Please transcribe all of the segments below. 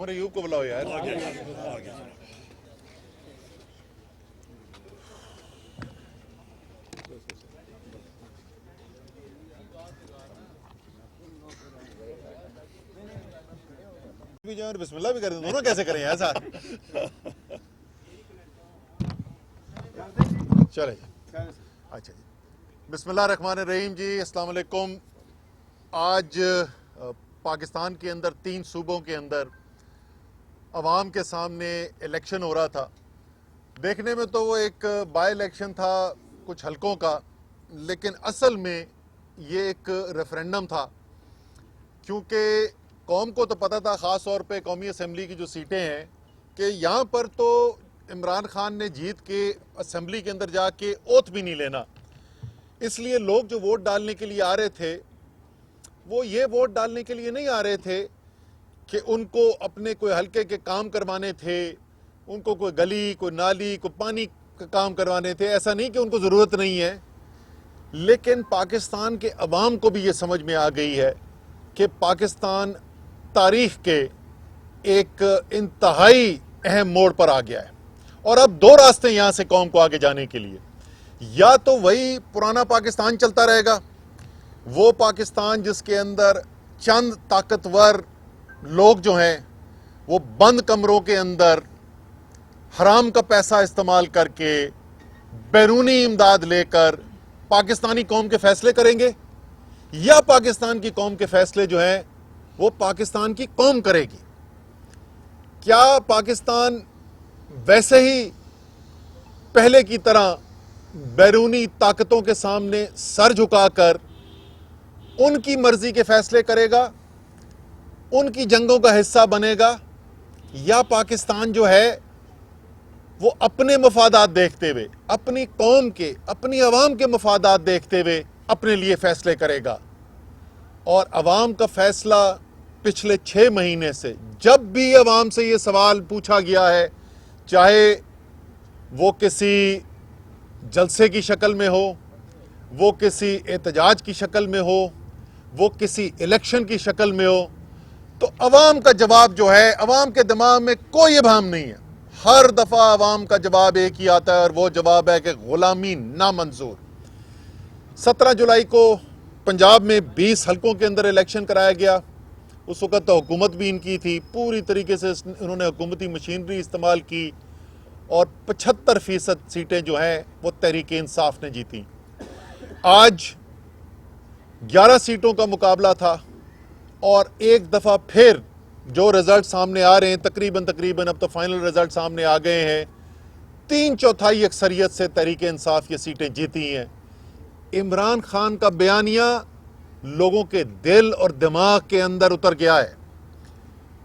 उमर अयूब को बुलाओ यार। भी जाए और बिस्मिल्लाह भी कर दें, दोनों कैसे करें यार साथ। चले अच्छा जी, बिस्मिल्लाह रहमान रहीम जी, अस्सलाम वालेकुम। आज पाकिस्तान के अंदर 3 सूबों के अंदर अवाम के सामने इलेक्शन हो रहा था। देखने में तो वो एक बाई इलेक्शन था कुछ हलकों का, लेकिन असल में ये एक रेफरेंडम था, क्योंकि कौम को तो पता था, ख़ास तौर पे कौमी असम्बली की जो सीटें हैं, कि यहाँ पर तो इमरान खान ने जीत के असम्बली के अंदर जाके ओथ भी नहीं लेना। इसलिए लोग जो वोट डालने के लिए आ रहे थे, वो ये वोट डालने के लिए नहीं आ रहे थे कि उनको अपने कोई हल्के के काम करवाने थे, उनको कोई गली, कोई नाली, कोई पानी का काम करवाने थे। ऐसा नहीं कि उनको ज़रूरत नहीं है, लेकिन पाकिस्तान के अवाम को भी ये समझ में आ गई है कि पाकिस्तान तारीख के एक इंतहाई अहम मोड़ पर आ गया है। और अब 2 रास्ते यहाँ से कौम को आगे जाने के लिए, या तो वही पुराना पाकिस्तान चलता रहेगा, वो पाकिस्तान जिसके अंदर चंद ताकतवर लोग जो हैं वो बंद कमरों के अंदर हराम का पैसा इस्तेमाल करके बैरूनी इमदाद लेकर पाकिस्तानी कौम के फैसले करेंगे, या पाकिस्तान की कौम के फैसले जो हैं वो पाकिस्तान की कौम करेगी। क्या पाकिस्तान वैसे ही पहले की तरह बैरूनी ताकतों के सामने सर झुकाकर उनकी मर्जी के फैसले करेगा, उनकी जंगों का हिस्सा बनेगा, या पाकिस्तान जो है वो अपने मफादात देखते हुए, अपनी कौम के, अपनी अवाम के मफादात देखते हुए अपने लिए फैसले करेगा। और अवाम का फैसला पिछले 6 महीने से जब भी अवाम से ये सवाल पूछा गया है, चाहे वो किसी जलसे की शक्ल में हो, वो किसी एहतजाज की शक्ल में हो, वो किसी इलेक्शन की शक्ल में हो, तो अवाम का जवाब जो है, अवाम के दिमाग में कोई इबाम नहीं है। हर दफ़ा अवाम का जवाब एक ही आता है, और वो जवाब है कि गुलामी नामंजूर। 17 जुलाई को पंजाब में 20 हलकों के अंदर इलेक्शन कराया गया। उस वक़्त तो हुकूमत भी इनकी थी, पूरी तरीके से इन्होंने हुकूमती मशीनरी इस्तेमाल की, और 75% सीटें जो हैं वो तहरीक इंसाफ ने जीती। आज 11 सीटों का मुकाबला था, और एक दफ़ा फिर जो रिज़ल्ट सामने आ रहे हैं, तकरीबन अब तो फाइनल रिज़ल्ट सामने आ गए हैं, 3/4 अक्सरियत से तहरीक इंसाफ ये सीटें जीती हैं। इमरान खान का बयानिया लोगों के दिल और दिमाग के अंदर उतर गया है।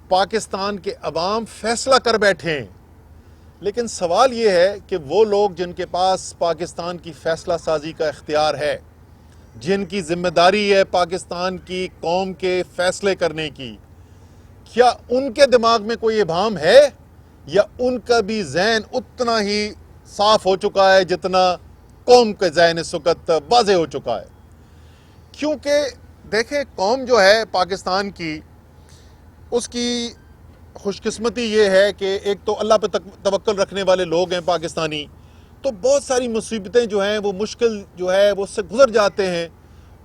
पाकिस्तान के अवाम फैसला कर बैठे हैं, लेकिन सवाल ये है कि वो लोग जिनके पास पाकिस्तान की फैसला साजी का इख्तियार है, जिनकी जिम्मेदारी है पाकिस्तान की कौम के फैसले करने की, क्या उनके दिमाग में कोई इबाम है, या उनका भी जहन उतना ही साफ हो चुका है जितना कौम के जहन इस वक्त वाज़े हो चुका है। क्योंकि देखें, कौम जो है पाकिस्तान की, उसकी खुशकिस्मती ये है कि एक तो अल्लाह पे तवक्कुल रखने वाले लोग हैं पाकिस्तानी, तो बहुत सारी मुसीबतें जो हैं वो मुश्किल जो है वो उससे गुजर जाते हैं,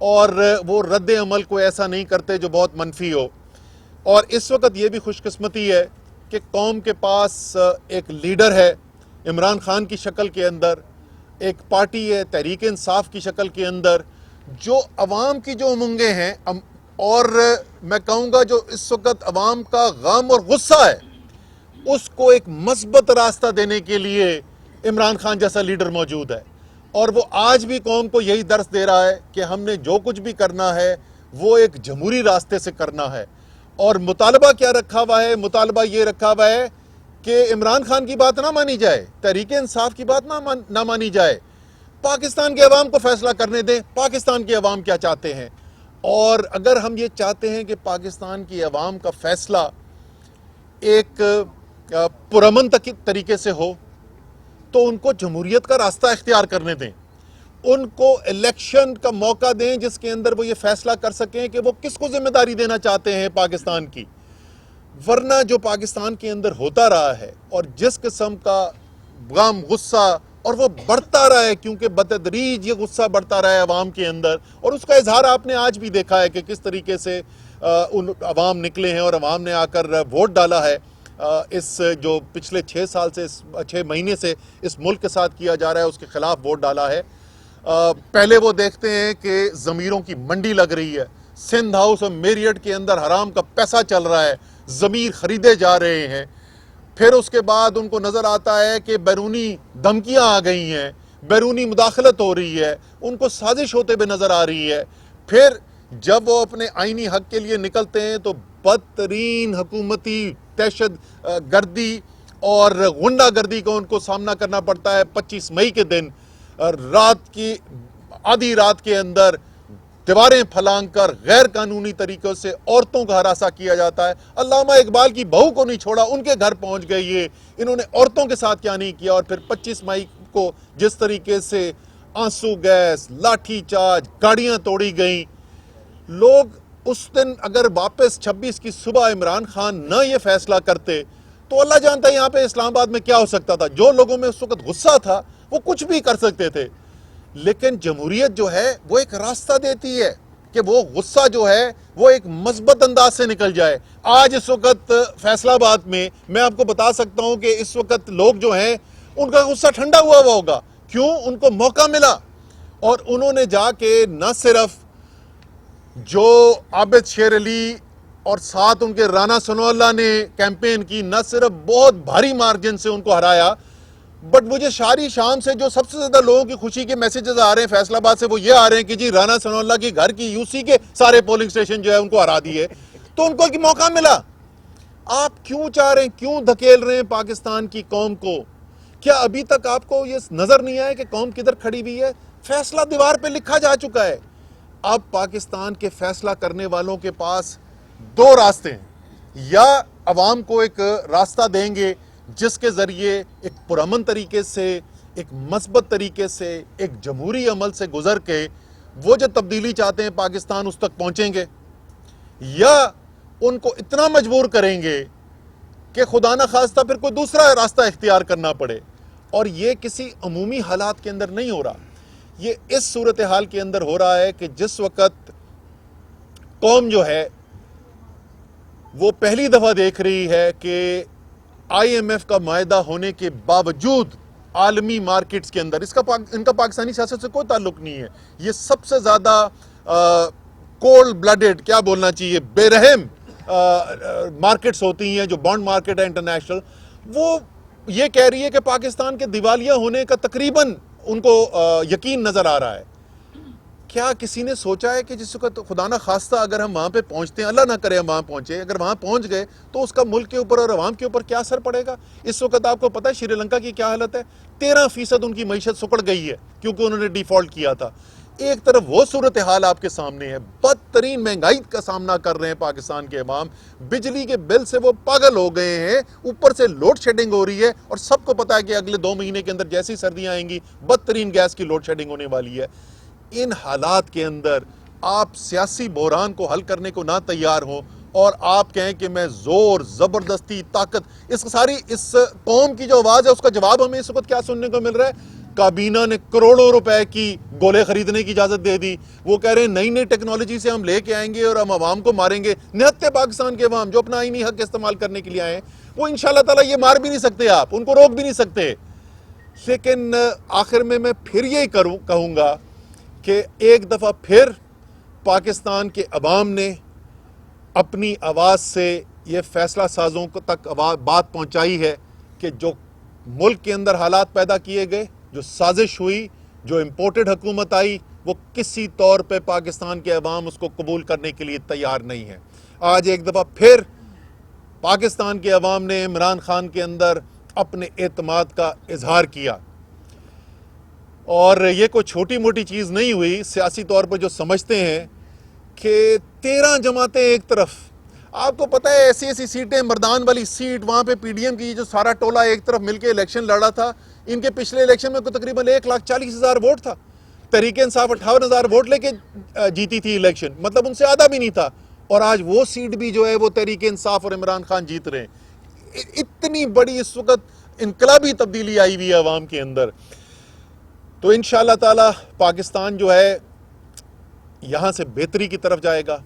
और वो रद्द अमल को ऐसा नहीं करते जो बहुत मनफी हो। और इस वक्त ये भी खुशकिस्मती है कि कौम के पास एक लीडर है इमरान खान की शक्ल के अंदर, एक पार्टी है तहरीक इंसाफ की शक्ल के अंदर, जो अवाम की जो उमंगें हैं, और मैं कहूँगा जो इस वक्त अवाम का गम और गुस्सा है, उसको एक मस्बत रास्ता देने के लिए इमरान खान जैसा लीडर मौजूद है। और वो आज भी कौम को यही दर्स दे रहा है कि हमने जो कुछ भी करना है वो एक जमहूरी रास्ते से करना है। और मुतालबा क्या रखा हुआ है? मुतालबा ये रखा हुआ है कि इमरान खान की बात ना मानी जाए, तहरीक इंसाफ की बात ना मानी जाए, पाकिस्तान के अवाम को फैसला करने दें, पाकिस्तान के अवाम क्या चाहते हैं। और अगर हम ये चाहते हैं कि पाकिस्तान की अवाम का फैसला एक पुरअमन तरीके से हो, तो उनको जमहूरियत का रास्ता इख्तियार करने दें, उनको इलेक्शन का मौका दें जिसके अंदर वो ये फैसला कर सकें कि वो किसको जिम्मेदारी देना चाहते हैं पाकिस्तान की। वरना जो पाकिस्तान के अंदर होता रहा है और जिस किस्म का गम, गुस्सा, और वो बढ़ता रहा है, क्योंकि बतदरीज ये गुस्सा बढ़ता रहा है अवाम के अंदर, और उसका इजहार आपने आज भी देखा है कि किस तरीके से उन अवाम निकले हैं और अवाम ने आकर वोट डाला है। इस जो पिछले 6 साल से, 6 महीने से इस मुल्क के साथ किया जा रहा है, उसके खिलाफ वोट डाला है। पहले वो देखते हैं कि ज़मीरों की मंडी लग रही है, सिंध हाउस और मेरियट के अंदर हराम का पैसा चल रहा है, ज़मीर खरीदे जा रहे हैं। फिर उसके बाद उनको नज़र आता है कि बैरूनी धमकियां आ गई हैं, बैरूनी मुदाखलत हो रही है, उनको साजिश होते हुए नज़र आ रही है। फिर जब वो अपने आईनी हक के लिए निकलते हैं तो बदतरीन हुकूमती दहशत गर्दी और गुंडागर्दी का उनको सामना करना पड़ता है। 25 मई के दिन रात की आधी रात के अंदर दीवारें फलांग कर गैर कानूनी तरीकों से औरतों का हरासा किया जाता है। अल्लामा इकबाल की बहू को नहीं छोड़ा, उनके घर पहुंच गए ये, इन्होंने औरतों के साथ क्या नहीं किया। और फिर 25 मई को जिस तरीके से आंसू गैस, लाठी चार्ज, गाड़ियां तोड़ी गई, लोग उस दिन अगर वापस 26 की सुबह इमरान खान न ये फैसला करते तो अल्लाह जानता है यहाँ पे इस्लामाबाद में क्या हो सकता था। जो लोगों में उस वक्त गुस्सा था वो कुछ भी कर सकते थे, लेकिन जमहूरियत जो है वो एक रास्ता देती है कि वो गुस्सा जो है वो एक मस्बत अंदाज से निकल जाए। आज इस वक्त फैसलाबाद में मैं आपको बता सकता हूं कि इस वक्त लोग जो हैं उनका गुस्सा ठंडा हुआ होगा। क्यों? उनको मौका मिला और उन्होंने जाके न सिर्फ जो आबिद शेर अली और साथ उनके राना सनोल्ला ने कैंपेन की, न सिर्फ बहुत भारी मार्जिन से उनको हराया, बट मुझे सारी शाम से जो सबसे ज्यादा लोगों की खुशी के मैसेजेस आ रहे हैं फैसलाबाद से वो ये आ रहे हैं कि जी राना सनोल्ला की घर की यूसी के सारे पोलिंग स्टेशन जो है उनको हरा दिए, तो उनको एक मौका मिला। आप क्यों चाह रहे हैं, क्यों धकेल रहे हैं पाकिस्तान की कौम को? क्या अभी तक आपको ये नजर नहीं आया कि कौम किधर खड़ी हुई है? फैसला दीवार पे लिखा जा चुका है। अब पाकिस्तान के फैसला करने वालों के पास 2 रास्ते हैं, या अवाम को एक रास्ता देंगे जिसके जरिए एक पुरअमन तरीके से, एक मस्बत तरीके से, एक जमहूरी अमल से गुजर के वो जो तब्दीली चाहते हैं पाकिस्तान उस तक पहुंचेंगे, या उनको इतना मजबूर करेंगे कि खुदा न खास्ता फिर कोई दूसरा रास्ता इख्तियार करना पड़े। और ये किसी अमूमी हालात के अंदर नहीं हो रहा, ये इस सूरत हाल के अंदर हो रहा है कि जिस वक्त कौम जो है वो पहली दफा देख रही है कि IMF का मायदा होने के बावजूद आलमी मार्केट्स के अंदर इनका पाकिस्तानी सियासत से कोई ताल्लुक नहीं है। ये सबसे ज्यादा कोल्ड ब्लडेड, क्या बोलना चाहिए, बेरहम मार्केट्स होती हैं जो बॉन्ड मार्केट है इंटरनेशनल। वो ये कह रही है कि पाकिस्तान के दिवालिया होने का तकरीबन उनको यकीन नजर आ रहा है। क्या किसी ने सोचा है कि जिस वक्त खुदा ना खास्ता अगर हम वहां पे पहुंचते हैं, अल्लाह ना करे हम वहां पहुंचे, अगर वहां पहुंच गए तो उसका मुल्क के ऊपर और अवाम के ऊपर क्या असर पड़ेगा? इस वक्त आपको पता है श्रीलंका की क्या हालत है? 13% उनकी मईशत सुकड़ गई है क्योंकि उन्होंने डिफॉल्ट किया था। एक तरफ वो सूरत हाल आपके सामने है, बदतरीन महंगाई का सामना कर रहे हैं पाकिस्तान के अवाम, बिजली के बिल से वो पागल हो गए हैं, ऊपर से लोड शेडिंग हो रही है और सबको पता है कि अगले 2 महीने के अंदर जैसी सर्दियां आएंगी बदतरीन गैस की लोड शेडिंग होने वाली है। इन हालात के अंदर आप सियासी बहरान को हल करने को ना तैयार हो और आप कहें कि मैं जोर, जबरदस्ती, ताकत, इस कौम की जो आवाज है उसका जवाब हमें इस वक्त क्या सुनने को मिल रहा है? काबीना ने करोड़ों रुपए की गोले खरीदने की इजाजत दे दी। वो कह रहे हैं नई नई टेक्नोलॉजी से हम लेके आएंगे और हम अवाम को मारेंगे। निहत्ते पाकिस्तान के अवाम जो अपना आईनी हक इस्तेमाल करने के लिए आए हैं वो इंशाल्लाह ताला ये मार भी नहीं सकते, आप उनको रोक भी नहीं सकते। लेकिन आखिर में मैं फिर यही कहूंगा कि एक दफा फिर पाकिस्तान के अवाम ने अपनी आवाज से ये फैसला साजों को तक बात पहुंचाई है कि जो मुल्क के अंदर हालात पैदा किए गए, जो साजिश हुई, जो इम्पोर्टेड हुकूमत आई, वो किसी तौर पे पाकिस्तान के अवाम उसको कबूल करने के लिए तैयार नहीं है। आज एक दफा फिर पाकिस्तान के अवाम ने इमरान खान के अंदर अपने एतमाद का इजहार किया और ये कोई छोटी मोटी चीज़ नहीं हुई। सियासी तौर पर जो समझते हैं कि 13 जमातें एक तरफ, आपको पता है ऐसी सीटें, मर्दान वाली सीट, वहाँ पे PDM की जो सारा टोला एक तरफ मिलके इलेक्शन लड़ा था, इनके पिछले इलेक्शन में तकरीबन 1,40,000 वोट था। तहरीक इंसाफ 58,000 वोट लेके जीती थी इलेक्शन, मतलब उनसे आधा भी नहीं था। और आज वो सीट भी जो है वो तहरीक इंसाफ और इमरान खान जीत रहे हैं। इतनी बड़ी इस वक्त इनकलाबी तब्दीली आई हुई है अवाम के अंदर। तो इंशाअल्लाह ताला पाकिस्तान जो है यहाँ से बेहतरी की तरफ जाएगा।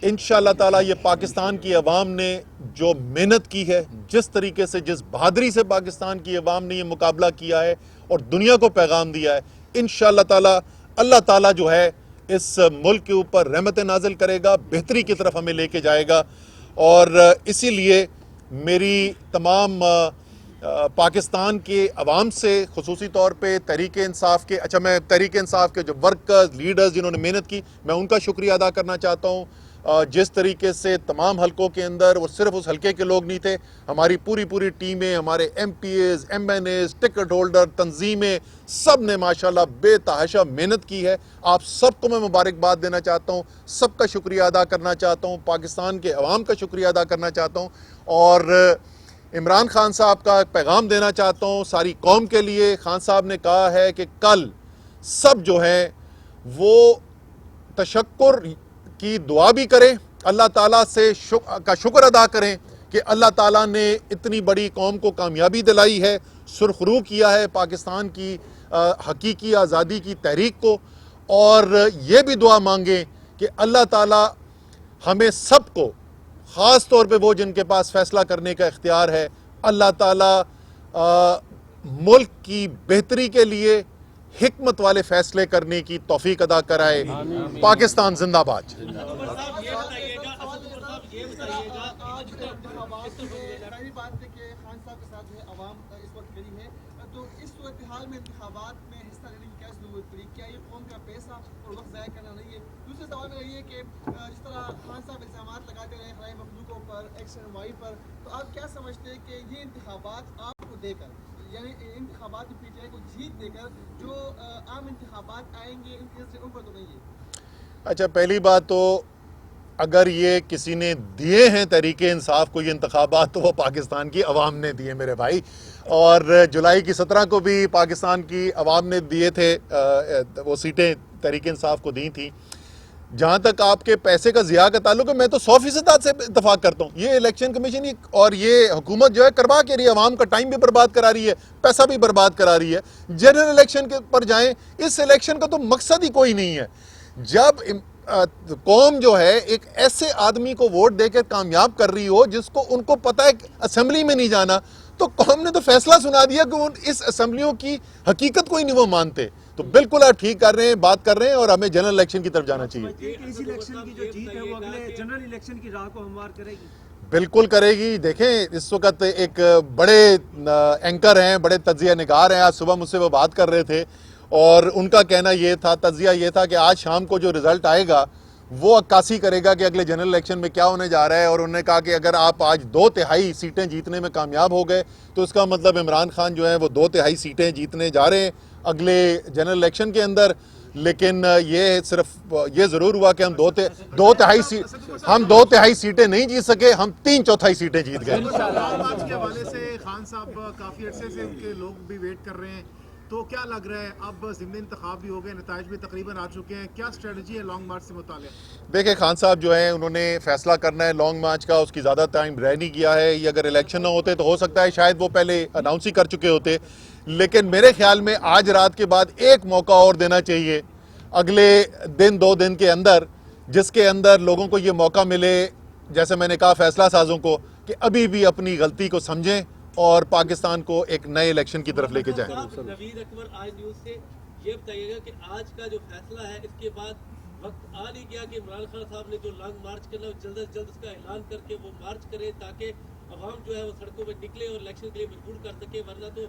इंशाअल्लाह ताला ये पाकिस्तान की अवाम ने जो मेहनत की है, जिस तरीके से, जिस बहादुरी से पाकिस्तान की अवाम ने ये मुकाबला किया है और दुनिया को पैगाम दिया है, इंशाअल्लाह ताला अल्लाह ताला जो है इस मुल्क के ऊपर रहमत नाजिल करेगा, बेहतरी की तरफ हमें लेके जाएगा। और इसीलिए मेरी तमाम पाकिस्तान के अवाम से, खुसूसी तौर पे तहरीक इंसाफ के, मैं तहरीक इंसाफ के जो वर्कर्स, लीडर्स जिन्होंने मेहनत की, मैं उनका शुक्रिया अदा करना चाहता हूँ। जिस तरीके से तमाम हलकों के अंदर, वो सिर्फ उस हलके के लोग नहीं थे, हमारी पूरी टीमें, हमारे MPAs, MNAs, टिकट होल्डर, तंजीमें, सब ने माशाल्लाह बेतहाशा मेहनत की है। आप सबको मैं मुबारकबाद देना चाहता हूँ, सबका शुक्रिया अदा करना चाहता हूँ, पाकिस्तान के अवाम का शुक्रिया अदा करना चाहता हूँ और इमरान खान साहब का पैगाम देना चाहता हूँ सारी कौम के लिए। खान साहब ने कहा है कि कल सब जो है वो तशक्कुर की दुआ भी करें, अल्लाह ताला से शुक्र अदा करें कि अल्लाह ताला ने इतनी बड़ी कौम को कामयाबी दिलाई है, सुरखरू किया है पाकिस्तान की हकीकी आज़ादी की तहरीक को। और ये भी दुआ मांगें कि अल्लाह ताला हमें सबको, ख़ास तौर पे वो जिनके पास फ़ैसला करने का इख्तियार है, अल्लाह ताला मुल्क की बेहतरी के लिए हिकमत वाले फैसले करने की तौफीक अदा कराए। पाकिस्तान जिंदाबाद। पहली बात है कि खान साहब के साथ जो है अवाम इस वक्त खड़ी है, तो इस सूरत हाल में इंतखाबात में हिस्सा लेने की क्या जरूरत पड़ी? क्या ये कौम का पैसा और वक्त ज़ाया करना नहीं है? दूसरे सवाल में रही है कि जिस तरह खान साहब इल्ज़ाम लगाते रहे खलाए मखलूकों पर, XNY पर, तो आप क्या समझते हैं कि ये इंतखाबात आपको देकर, यानी इंतखाबात PTI को जीत देकर जो आम इंतखाबात आएंगे इनके ऊपर तो नहीं है? अच्छा, पहली बात तो अगर ये किसी ने दिए हैं तहरीक इंसाफ को ये इंतखाबात, तो वो पाकिस्तान की अवाम ने दिए मेरे भाई। और जुलाई की 17 को भी पाकिस्तान की अवाम ने दिए थे, वो सीटें तहरीक इंसाफ को दी थी। जहाँ तक आपके पैसे का ज़िया का ताल्लुक है, मैं तो 100% से इतफाक़ करता हूँ। ये इलेक्शन कमीशन और ये हुकूमत जो है करवा के रही है, अवाम का टाइम भी बर्बाद करा रही है, पैसा भी बर्बाद करा रही है। जनरल इलेक्शन के पर जाएं, इस इलेक्शन का तो मकसद ही कोई नहीं है। जब कौम जो है एक ऐसे आदमी को वोट देकर कामयाब कर रही हो जिसको उनको पता है असेंबली में नहीं जाना, तो कौम ने तो फैसला सुना दिया कि इस असेंबलियों की हकीकत को ही नहीं वो मानते। तो बिल्कुल आप ठीक कर रहे हैं, बात कर रहे हैं, और हमें जनरल इलेक्शन की तरफ जाना चाहिए। इस इलेक्शन की जो जीत है वो अगले जनरल इलेक्शन की राह को हमवार करेगी। बिल्कुल करेगी। देखें, इस वक्त एक बड़े एंकर हैं, बड़े तज्जिया निगार हैं, आज सुबह मुझसे वो बात कर रहे थे और उनका कहना ये था, तज्जिया ये था कि आज शाम को जो रिजल्ट आएगा वो अक्कासी करेगा कि अगले जनरल इलेक्शन में क्या होने जा रहा है। और उन्होंने कहा कि अगर आप आज 2/3 सीटें जीतने में कामयाब हो गए तो इसका मतलब इमरान खान जो है वो 2/3 सीटें जीतने जा रहे हैं अगले जनरल इलेक्शन के अंदर। लेकिन ये सिर्फ ये ज़रूर हुआ कि हम 2/3 सीटें नहीं जीत सके, हम 3/4 सीटें जीत गए। आज के हवाले से खान साहब काफ़ी अरसे से उनके लोग भी वेट कर रहे हैं, तो क्या लग रहा है अब ज़िमनी इंतखाब भी हो गए, नताइज भी तकरीबन आ चुके हैं, क्या स्ट्रेटजी है लॉन्ग मार्च से मुताल्लिक़? देखिए, खान साहब जो है उन्होंने फैसला करना है लॉन्ग मार्च का, उसकी ज़्यादा टाइम रह नहीं गया है। ये अगर इलेक्शन ना होते तो हो सकता है शायद वो पहले अनाउंस ही कर चुके होते। लेकिन मेरे ख्याल में आज रात के बाद एक मौका और देना चाहिए अगले दिन 2 दिन के अंदर, जिसके अंदर लोगों को ये मौका मिले, जैसे मैंने कहा फैसला साजों को, कि अभी भी अपनी गलती को समझें और पाकिस्तान को एक नए इलेक्शन की तरफ लेके जाएं। नवीद अकबर आज न्यूज़ से ये बताइएगा कि आज का जो फैसला है इसके बाद वक्त आ नहीं गया कि इमरान खान साहब ने जो लॉन्ग मार्च करना जल्द से जल्द उसका ऐलान करके वो मार्च करे ताकि अवाम जो है वो सड़कों में निकले और इलेक्शन के लिए मजबूर कर सके, वरना तो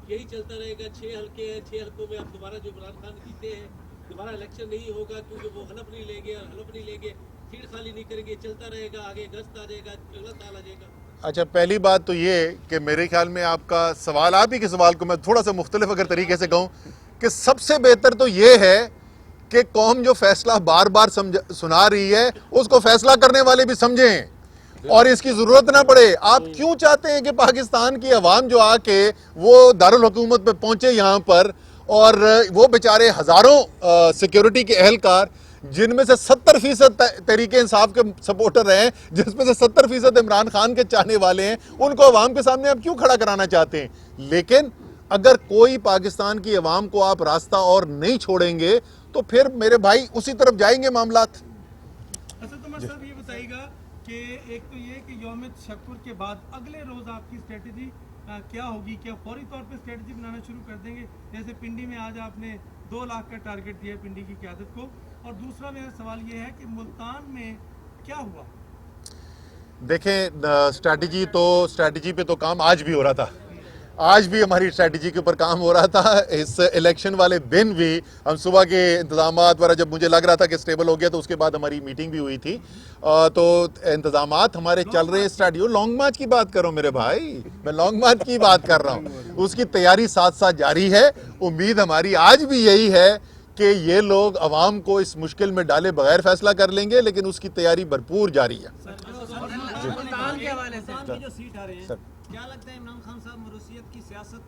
यही चलता रहेगा। 6 हल्के हैं, 6 हल्कों में अब दोबारा जो इमरान खान जीते हैं दोबारा इलेक्शन नहीं होगा क्योंकि वो हलफ नहीं लेंगे, और हलफ नहीं लेंगे सीट खाली नहीं करेंगे, चलता रहेगा, आगे अगस्त आ जाएगा, अगला साल आ जाएगा। अच्छा, पहली बात तो ये कि मेरे ख्याल में आपका सवाल, आप ही के सवाल को मैं थोड़ा सा मुख्तलिफ अगर तरीके से कहूँ कि सबसे बेहतर तो ये है कि कौम जो फैसला बार बार सुना रही है उसको फैसला करने वाले भी समझें और इसकी ज़रूरत ना पड़े। आप क्यों चाहते हैं कि पाकिस्तान की अवाम जो आके वो दारुल हुकूमत पे पहुँचे यहाँ पर, और वो बेचारे हज़ारों सिक्योरिटी के अहलकार जिनमें से 70% तहरीके इंसाफ के सपोर्टर हैं, जिसमें से 70% इमरान खान के चाहने वाले हैं, उनको अवाम के सामने आप क्यों खड़ा कराना चाहते हैं? लेकिन अगर कोई पाकिस्तान की अवाम को आप रास्ता और नहीं छोड़ेंगे तो फिर मेरे भाई उसी तरफ जाएंगे मामलात। असद उमर साहब ये बताइएगा कि एक तो ये कि यौम तशक्कुर के बाद अगले रोज आपकी स्ट्रेटजी क्या होगी? क्या फौरी तौर पे स्ट्रेटजी बनाना शुरू कर देंगे? जैसे पिंडी में आज आपने 2 लाख का टारगेट दिया पिंडी की क़यादत को, और दूसरा मेरा सवाल ये है कि मुल्तान में क्या हुआ? देखें, स्ट्रैटेजी पे तो काम आज भी हो रहा था, आज भी हमारी स्ट्रैटेजी के ऊपर काम हो रहा था। इस इलेक्शन वाले दिन भी हम सुबह के इंतजामात वगैरह, जब मुझे लग रहा था कि स्टेबल हो गया तो उसके बाद हमारी मीटिंग भी हुई थी। तो इंतजामात हमारे चल रहे हैं। स्ट्रैटेजी लॉन्ग मार्च की बात करो मेरे भाई, मैं लॉन्ग मार्च की बात कर रहा हूँ, उसकी तैयारी साथ साथ जारी है। उम्मीद हमारी आज भी यही है कि ये लोग अवाम को इस मुश्किल में डाले बगैर फैसला कर लेंगे, लेकिन उसकी तैयारी भरपूर जारी है। मुल्तान के हवाले से मुल्तान की जो सीट आ रहे हैं, सर। क्या लगता है इमरान खान साहब मुरुसियत की सियासत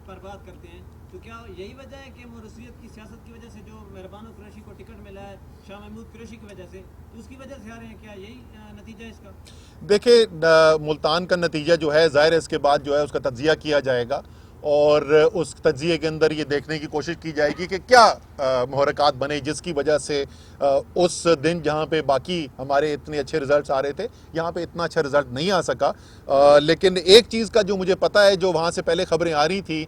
पर बात करते हैं, तो क्या यही वजह है कि मुरुसियत की सियासत की वजह से जो मेहरबान कुरैशी को टिकट मिला है शाह महमूद कुरैशी की वजह से, तो उसकी वजह से आ रहे हैं? क्या यही नतीजा है इसका? देखिए, मुल्तान का नतीजा जो है ज़ाहिर है इसके बाद जो है उसका तज्जिया किया जाएगा और उस तज्जिए के अंदर ये देखने की कोशिश की जाएगी कि क्या मुहरकात बने जिसकी वजह से उस दिन जहाँ पे बाकी हमारे इतने अच्छे रिजल्ट्स आ रहे थे, यहाँ पे इतना अच्छा रिजल्ट नहीं आ सका। लेकिन एक चीज़ का जो मुझे पता है, जो वहाँ से पहले खबरें आ रही थी,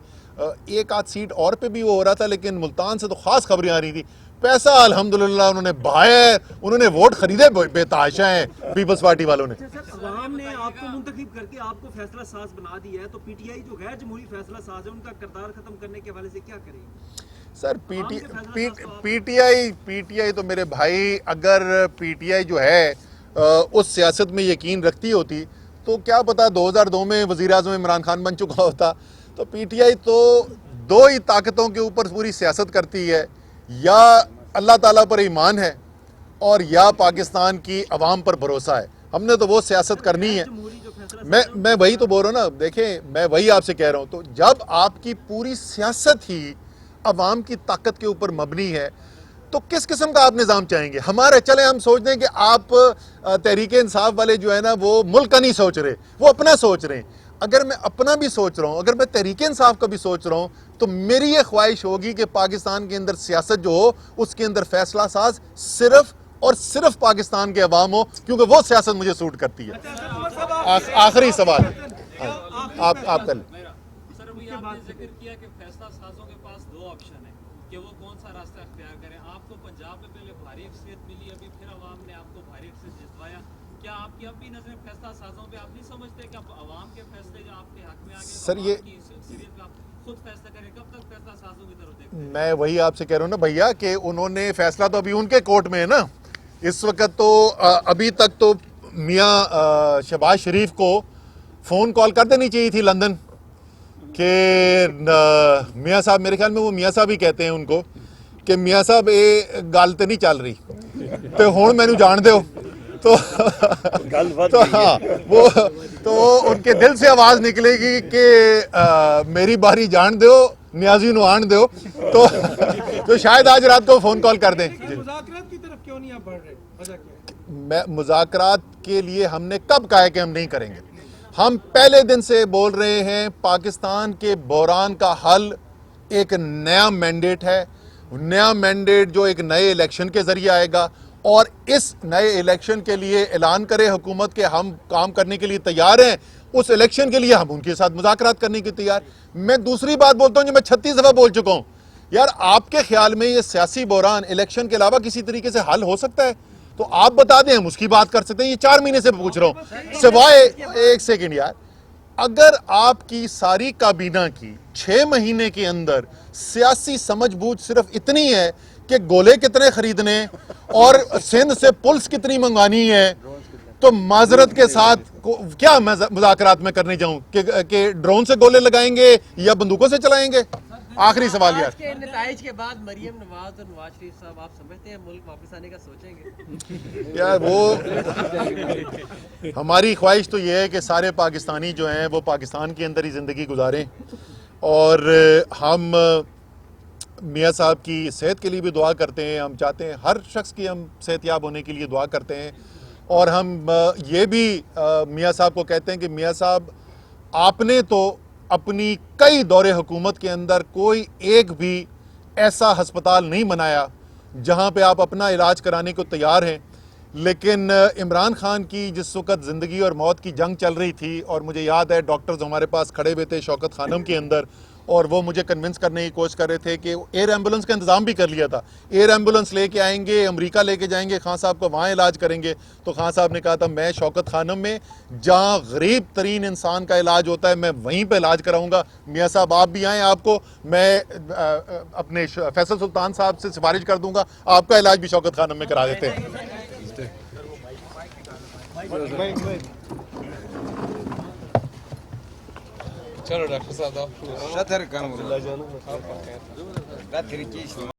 एक आध सीट और पे भी वो हो रहा था, लेकिन मुल्तान से तो ख़ास खबरें आ रही थी। पैसा अल्हम्दुलिल्लाह उन्होंने बहाया, उन्होंने वोट खरीदे बेतहाशा हैं पीपल्स पार्टी वालों ने। अवाम ने आपको मुंतखब करके आपको फैसला साज बना दिया है, तो पीटीआई जो गैर जमहूरी फैसला साज है उनका किरदार खत्म करने के हवाले से क्या करेगी? सर, पीटीआई तो मेरे भाई, अगर पीटीआई जो है उस सियासत में यकीन रखती होती तो क्या पता 2002 में वज़ीर आज़म इमरान खान बन चुका होता। तो पीटीआई तो दो ही ताकतों के ऊपर पूरी सियासत करती है, या अल्लाह ताला पर ईमान है और या पाकिस्तान की अवाम पर भरोसा है। हमने तो वो सियासत करनी है। मैं वही तो बोल रहा हूँ ना, देखें मैं वही आपसे कह रहा हूँ। तो जब आपकी पूरी सियासत ही अवाम की ताकत के ऊपर मबनी है तो किस किस्म का आप निज़ाम चाहेंगे? हमारे चले हम सोच दें कि आप तहरीक इंसाफ वाले जो है ना वो मुल्क का नहीं सोच रहे, वो अपना सोच रहे हैं। अगर मैं अपना भी सोच रहा हूँ, अगर मैं तहरीक इंसाफ का भी सोच रहा हूँ, तो मेरी ये ख्वाहिश होगी कि पाकिस्तान के अंदर सियासत जो हो उसके अंदर फैसला साज सिर्फ और सिर्फ पाकिस्तान के अवाम हो, क्योंकि वो सियासत मुझे सूट करती है। आखिरी सवाल आप कर। सर, अभी आपने जिक्र किया कि फैसला साजों के पास 2 ऑप्शन है कि वो कौन सा रास्ता अख्तियार करें। आपको पंजाब में पहले भारी अक्सरियत मिली, अभी फिर अवाम ने आपको भारी अक्सरियत जितवाया। क्या आपकी अब भी नजर फैसला साजों पे? आप नहीं समझते कि अब अवाम के फैसले जो आपके हक में आ गए, सर, ये अक्सरियत पे आप खुद फैसला करें? कब तक फैसला साजों की तरफ देखते हैं? मैं वही आपसे कह रहा हूँ ना भैया कि उन्होंने फैसला तो अभी उनके कोर्ट में है ना इस वक्त। तो अभी तक तो मियाँ शहबाज शरीफ को फ़ोन कॉल कर देनी चाहिए थी लंदन कि मियाँ साहब, मेरे ख्याल में वो मियाँ साहब ही कहते हैं उनको, कि मियाँ साहब ये गल तो नहीं चल रही तो हुण मैनू जान दो। तो हाँ, वो उनके दिल से आवाज़ निकलेगी कि मेरी बारी जान दो, न्याजी नु आन दो। तो शायद आज रात को फ़ोन कॉल कर दें। मुज़ाकरात की तरफ क्यों नहीं आप बढ़ रहे? वजह क्या है? मैं मुज़ाकरात के लिए हमने कब कहा है कि हम नहीं करेंगे? हम पहले दिन से बोल रहे हैं पाकिस्तान के बहरान का हल एक नया मैंडेट है, नया मैंडेट जो एक नए इलेक्शन के जरिए आएगा और इस नए इलेक्शन के लिए ऐलान करे हुकूमत के हम काम करने के लिए तैयार हैं। उस इलेक्शन के लिए हम उनके साथ मुज़ाकरात करने की तैयार। मैं दूसरी बात बोलता हूं जो मैं 36 दफ़ा बोल चुका हूं, यार आपके ख्याल में ये सियासी बहरान इलेक्शन के अलावा किसी तरीके से हल हो सकता है? तो आप बता दें, हम उसकी बात कर सकते हैं। ये 4 महीने से पूछ रहा हूं, सिवाय एक सेकेंड यार, अगर आपकी सारी काबीना की 6 महीने के अंदर सियासी समझबूझ सिर्फ इतनी है कि गोले कितने खरीदने और सिंध से पुलिस कितनी मंगवानी है, तो माजरत के साथ क्या मुज़ाकरात में करने जाऊं कि ड्रोन से गोले लगाएंगे या बंदूकों से चलाएंगे? आखिरी सवाल यार, के नताइज के बाद मरियम नवाज और नवाज शरीफ साहब, आप समझते हैं मुल्क वापस आने का सोचेंगे? यार वो हमारी ख्वाहिश तो ये है कि सारे पाकिस्तानी जो हैं वो पाकिस्तान के अंदर ही ज़िंदगी गुजारें और हम मियाँ साहब की सेहत के लिए भी दुआ करते हैं। हम चाहते हैं हर शख्स की हम सेहतयाब होने के लिए दुआ करते हैं। और हम ये भी मियाँ साहब को कहते हैं कि मियाँ साहब, आपने तो अपनी कई दौरे हुकूमत के अंदर कोई एक भी ऐसा हस्पताल नहीं बनाया जहाँ पे आप अपना इलाज कराने को तैयार हैं। लेकिन इमरान खान की जिस वक़्त ज़िंदगी और मौत की जंग चल रही थी, और मुझे याद है डॉक्टर्स हमारे पास खड़े हुए थे शौकत खानम के अंदर, और वो मुझे कन्विंस करने की कोशिश कर रहे थे कि एयर एम्बुलेंस का इंतज़ाम भी कर लिया था, एयर एम्बुलेंस लेके आएंगे, अमेरिका लेके जाएंगे, खान साहब को वहाँ इलाज करेंगे। तो खान साहब ने कहा था, मैं शौकत खानम में जहाँ गरीब तरीन इंसान का इलाज होता है मैं वहीं पर इलाज कराऊंगा। मियाँ साहब आप भी आएँ, आपको मैं अपने फैसल सुल्तान साहब से सिफारिश कर दूंगा, आपका इलाज भी शौकत खानम में करा देते हैं। चलो डॉक्टर साहब